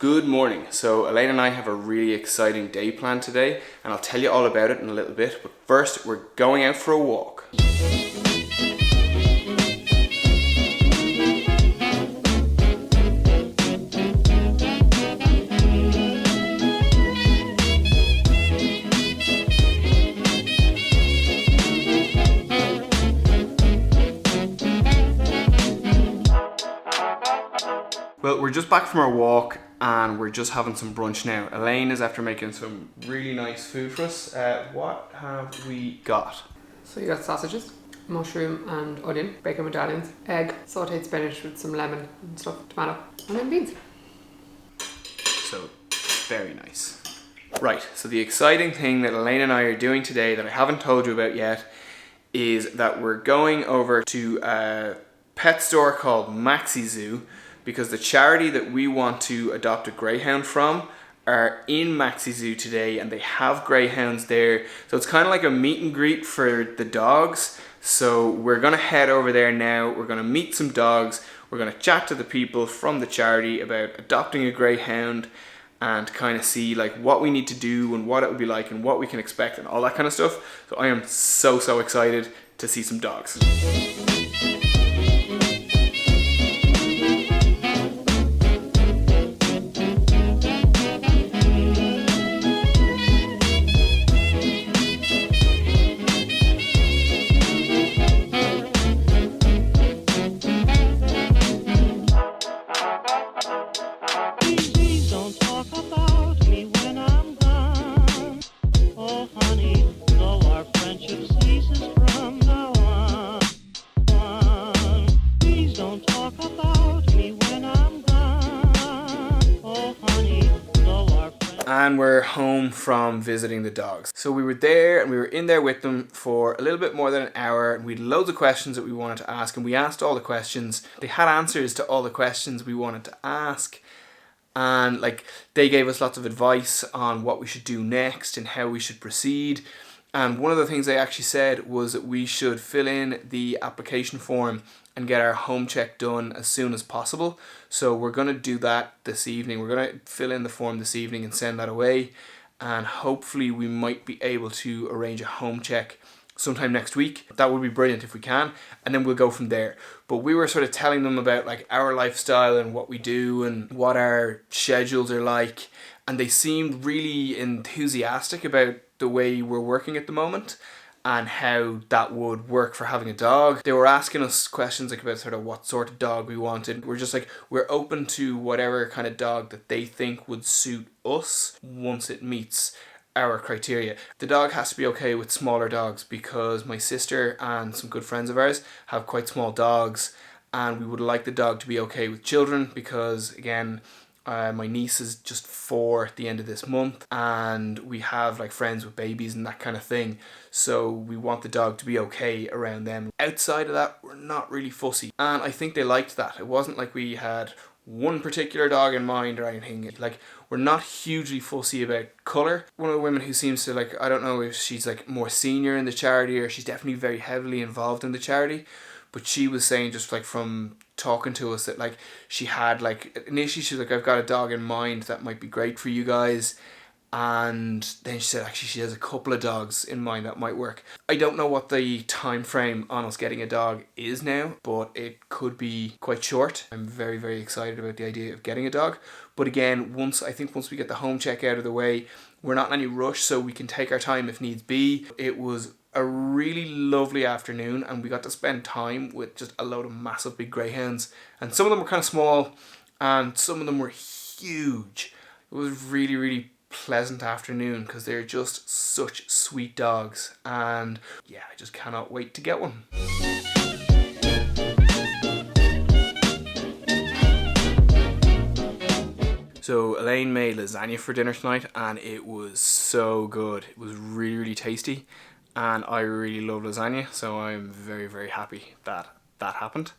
Good morning. So Elaine and I have a really exciting day planned today, and I'll tell you all about it in a little bit, but first we're going out for a walk. Well, we're just back from our walk and we're just having some brunch now. Elaine is after making some really nice food for us. What have we got? So you got sausages, mushroom and onion, bacon medallions, egg, sauteed spinach with some lemon and stuff, tomato, and then beans. So, very nice. Right, so the exciting thing that Elaine and I are doing today that I haven't told you about yet is that we're going over to a pet store called Maxi Zoo, because the charity that we want to adopt a greyhound from are in Maxi Zoo today, and they have greyhounds there. So it's kind of like a meet and greet for the dogs. So we're gonna head over there now. We're gonna meet some dogs. We're gonna chat to the people from the charity about adopting a greyhound and kind of see like what we need to do and what it would be like and what we can expect and all that kind of stuff. So I am so excited to see some dogs. And we're home from visiting the dogs. So we were there and we were in there with them for a little bit more than an hour, and we had loads of questions that we wanted to ask, and we asked all the questions. They had answers to all the questions we wanted to ask, and like they gave us lots of advice on what we should do next and how we should proceed. And one of the things they actually said was that we should fill in the application form and get our home check done as soon as possible. So we're going to do that this evening. We're going to fill in the form this evening and send that away. And hopefully we might be able to arrange a home check sometime next week. That would be brilliant if we can. And then we'll go from there. But we were sort of telling them about like our lifestyle and what we do and what our schedules are like. And they seemed really enthusiastic about the way we're working at the moment and how that would work for having a dog. They were asking us questions like about sort of what sort of dog we wanted. We're just like, we're open to whatever kind of dog that they think would suit us once it meets our criteria. The dog has to be okay with smaller dogs because my sister and some good friends of ours have quite small dogs, and we would like the dog to be okay with children because, again, my niece is just 4 at the end of this month, and we have like friends with babies and that kind of thing. So we want the dog to be okay around them. Outside of that, we're not really fussy. And I think they liked that. It wasn't like we had one particular dog in mind or anything. Like, we're not hugely fussy about colour. One of the women who seems to like, I don't know if she's like more senior in the charity or she's definitely very heavily involved in the charity, but she was saying just like from talking to us that like she had like initially she was like, I've got a dog in mind that might be great for you guys, and then she said actually she has a couple of dogs in mind that might work. I don't know what the time frame on us getting a dog is now, but it could be quite short. I'm very excited about the idea of getting a dog, but again, once we get the home check out of the way, we're not in any rush, so we can take our time if needs be. It was a really lovely afternoon, and we got to spend time with just a load of massive big greyhounds, and some of them were kind of small and some of them were huge. It was really pleasant afternoon because they're just such sweet dogs, and yeah, I just cannot wait to get one. So Elaine made lasagna for dinner tonight, and it was so good. It was really tasty, and I really love lasagna, so I'm very happy that that happened.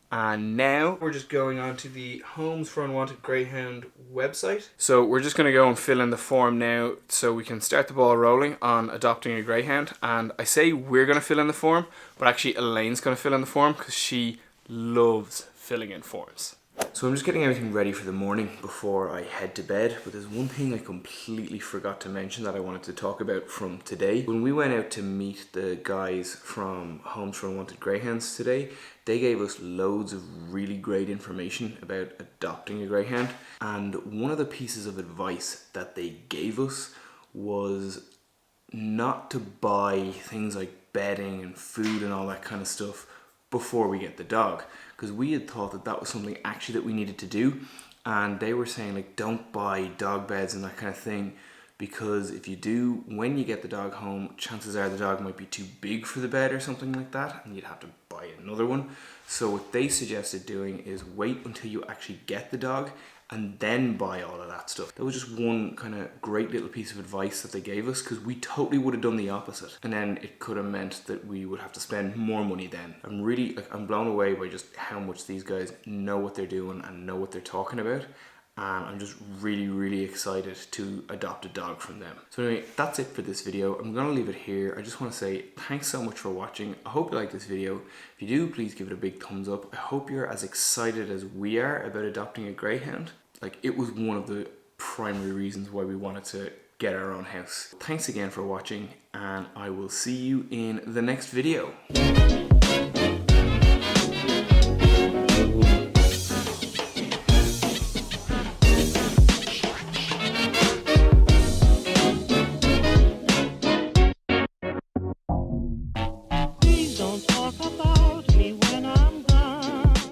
And now we're just going on to the Homes for Unwanted Greyhound website. So we're just going to go and fill in the form now so we can start the ball rolling on adopting a greyhound. And I say we're going to fill in the form, but actually Elaine's going to fill in the form because she loves filling in forms. So I'm just getting everything ready for the morning before I head to bed, but there's one thing I completely forgot to mention that I wanted to talk about from today. When we went out to meet the guys from Homes for Unwanted Greyhounds today, they gave us loads of really great information about adopting a greyhound, and one of the pieces of advice that they gave us was not to buy things like bedding and food and all that kind of stuff before we get the dog, because we had thought that that was something actually that we needed to do, and they were saying like don't buy dog beds and that kind of thing, because if you do, when you get the dog home, chances are the dog might be too big for the bed or something like that, and you'd have to buy another one. So what they suggested doing is wait until you actually get the dog and then buy all of that stuff. That was just one kind of great little piece of advice that they gave us, because we totally would have done the opposite, and then it could have meant that we would have to spend more money then. I'm blown away by just how much these guys know what they're doing and know what they're talking about, and I'm just really excited to adopt a dog from them. So anyway, that's it for this video. I'm gonna leave it here. I just want to say thanks so much for watching. I hope you like this video. If you do, please give it a big thumbs up. I hope you're as excited as we are about adopting a greyhound. Like, it was one of the primary reasons why we wanted to get our own house. Thanks again for watching, and I will see you in the next video.